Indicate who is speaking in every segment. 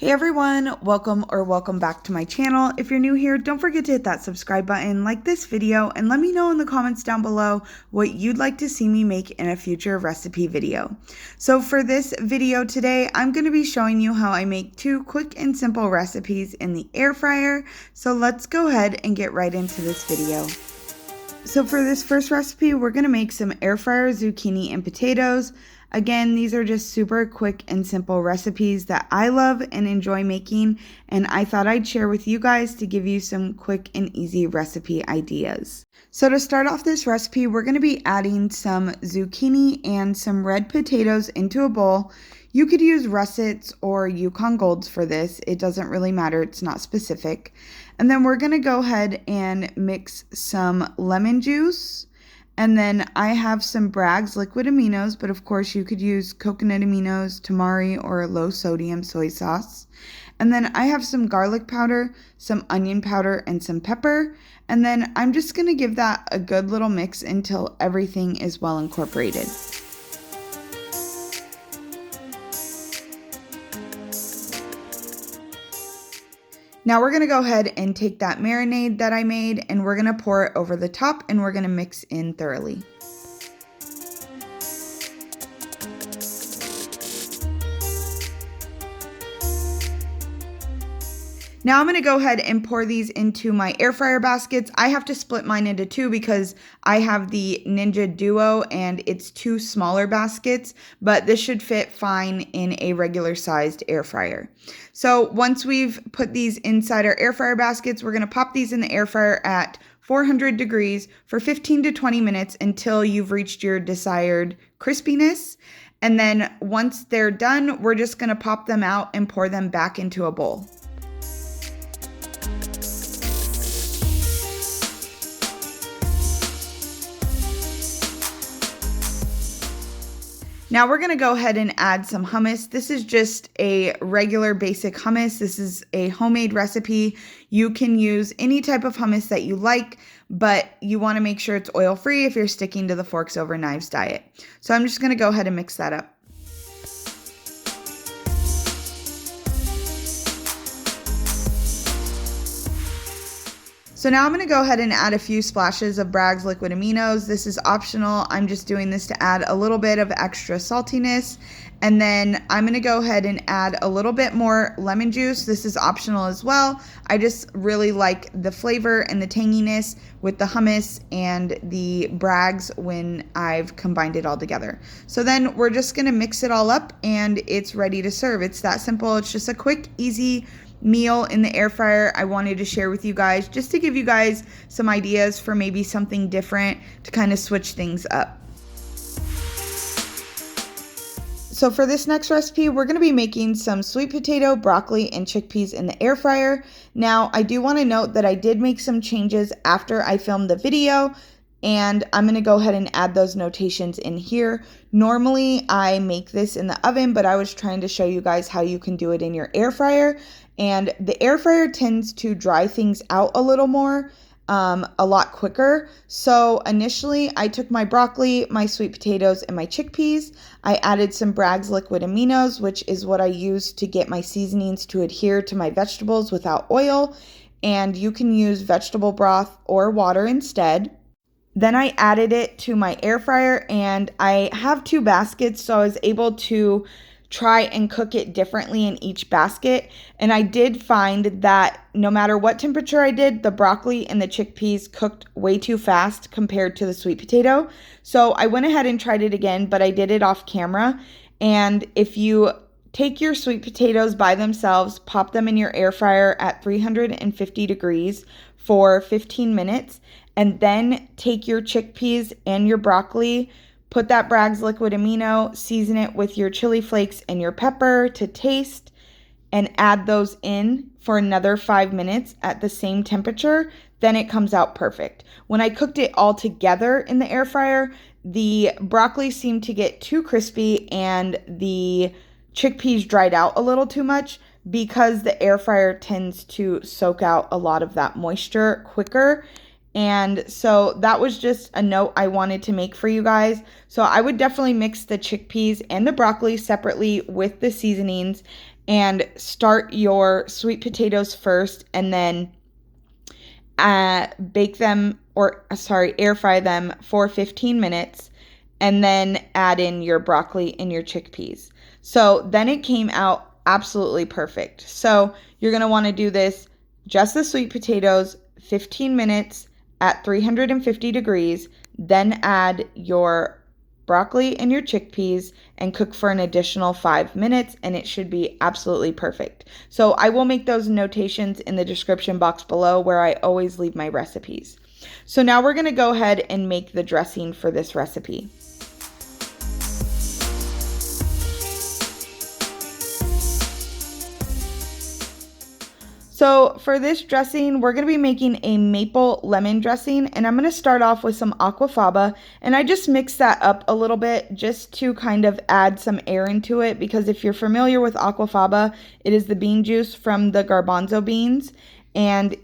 Speaker 1: Hey everyone, welcome back to my channel. If you're new here, don't forget to hit that subscribe button, like this video, and let me know in the comments down below what you'd like to see me make in a future recipe video. So for this video today, I'm going to be showing you how I make two quick and simple recipes in the air fryer. So let's go ahead and get right into this video. So for this first recipe, we're going to make some air fryer zucchini and potatoes. Again, these are just super quick and simple recipes that I love and enjoy making, and I thought I'd share with you guys to give you some quick and easy recipe ideas. So to start off this recipe, we're going to be adding some zucchini and some red potatoes into a bowl. You could use russets or Yukon Golds for this. It doesn't really matter. It's not specific. And then we're going to go ahead and mix some lemon juice. And then I have some Bragg's liquid aminos, but of course you could use coconut aminos, tamari, or low sodium soy sauce. And then I have some garlic powder, some onion powder, and some pepper. And then I'm just going to give that a good little mix until everything is well incorporated. Now we're going to go ahead and take that marinade that I made and we're going to pour it over the top and we're going to mix in thoroughly. Now I'm going to go ahead and pour these into my air fryer baskets. I have to split mine into two because I have the Ninja Duo and it's two smaller baskets, but this should fit fine in a regular sized air fryer. So once we've put these inside our air fryer baskets, we're going to pop these in the air fryer at 400 degrees for 15 to 20 minutes until you've reached your desired crispiness. And then once they're done, we're just going to pop them out and pour them back into a bowl. Now we're going to go ahead and add some hummus. This is just a regular basic hummus. This is a homemade recipe. You can use any type of hummus that you like, but you want to make sure it's oil-free if you're sticking to the forks over knives diet. So I'm just going to go ahead and mix that up. So now I'm going to go ahead and add a few splashes of Bragg's liquid aminos. This is optional. I'm just doing this to add a little bit of extra saltiness. And then I'm going to go ahead and add a little bit more lemon juice. This is optional as well. I just really like the flavor and the tanginess with the hummus and the Bragg's when I've combined it all together. So then we're just going to mix it all up and it's ready to serve. It's that simple. It's just a quick, easy meal in the air fryer I wanted to share with you guys just to give you guys some ideas for maybe something different to kind of switch things up. So for this next recipe, we're going to be making some sweet potato, broccoli, and chickpeas in the air fryer. Now, I do want to note that I did make some changes after I filmed the video, and I'm going to go ahead and add those notations in here. Normally, I make this in the oven, but I was trying to show you guys how you can do it in your air fryer. And the air fryer tends to dry things out a little more, a lot quicker. So initially, I took my broccoli, my sweet potatoes, and my chickpeas. I added some Bragg's liquid aminos, which is what I use to get my seasonings to adhere to my vegetables without oil. And you can use vegetable broth or water instead. Then I added it to my air fryer, and I have two baskets, so I was able to try and cook it differently in each basket. And I did find that no matter what temperature I did, the broccoli and the chickpeas cooked way too fast compared to the sweet potato. So I went ahead and tried it again, but I did it off camera. And if you take your sweet potatoes by themselves, pop them in your air fryer at 350 degrees for 15 minutes, and then take your chickpeas and your broccoli, put that Bragg's liquid amino, season it with your chili flakes and your pepper to taste, and add those in for another 5 minutes at the same temperature, then it comes out perfect. When I cooked it all together in the air fryer, the broccoli seemed to get too crispy and the chickpeas dried out a little too much because the air fryer tends to soak out a lot of that moisture quicker. And so that was just a note I wanted to make for you guys. So I would definitely mix the chickpeas and the broccoli separately with the seasonings and start your sweet potatoes first and then air fry them for 15 minutes and then add in your broccoli and your chickpeas. So then it came out absolutely perfect. So you're going to want to do this, just the sweet potatoes, 15 minutes at 350 degrees, then add your broccoli and your chickpeas and cook for an additional 5 minutes, and it should be absolutely perfect. So I will make those notations in the description box below where I always leave my recipes. So now we're going to go ahead and make the dressing for this recipe. So for this dressing, we're going to be making a maple lemon dressing, and I'm going to start off with some aquafaba, and I just mix that up a little bit just to kind of add some air into it, because if you're familiar with aquafaba, it is the bean juice from the garbanzo beans, and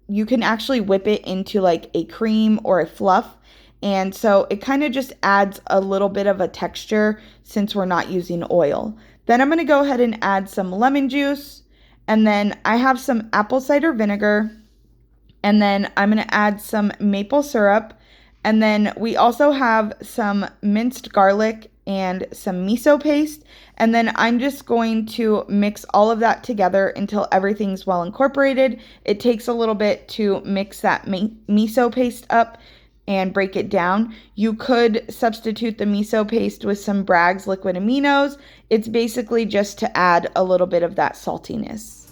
Speaker 1: you can actually whip it into like a cream or a fluff, and so it kind of just adds a little bit of a texture since we're not using oil. Then I'm going to go ahead and add some lemon juice. And then I have some apple cider vinegar, and then I'm going to add some maple syrup, and then we also have some minced garlic and some miso paste, and then I'm just going to mix all of that together until everything's well incorporated. It takes a little bit to mix that miso paste up and break it down. You could substitute the miso paste with some Bragg's liquid aminos. It's basically just to add a little bit of that saltiness.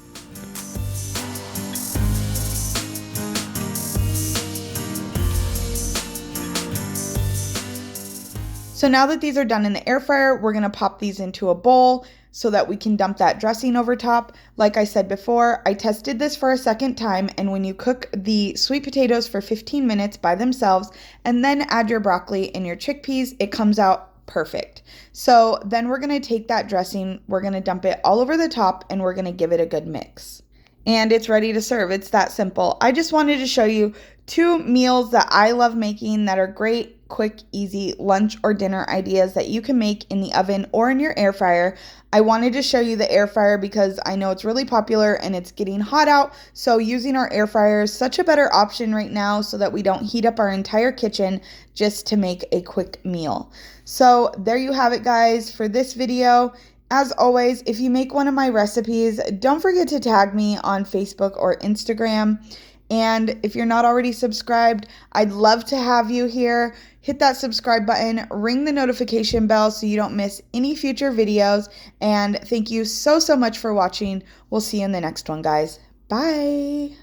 Speaker 1: So now that these are done in the air fryer, we're going to pop these into a bowl so that we can dump that dressing over top. Like I said before, I tested this for a second time, and when you cook the sweet potatoes for 15 minutes by themselves and then add your broccoli and your chickpeas, it comes out perfect. So then we're going to take that dressing, we're going to dump it all over the top, and we're going to give it a good mix. And it's ready to serve. It's that simple. I just wanted to show you 2 meals that I love making that are great, quick, easy lunch or dinner ideas that you can make in the oven or in your air fryer. I wanted to show you the air fryer because I know it's really popular and it's getting hot out. So using our air fryer is such a better option right now so that we don't heat up our entire kitchen just to make a quick meal. So there you have it, guys, for this video. As always, if you make one of my recipes, don't forget to tag me on Facebook or Instagram. And if you're not already subscribed, I'd love to have you here. Hit that subscribe button, ring the notification bell so you don't miss any future videos. And thank you so much for watching. We'll see you in the next one, guys. Bye.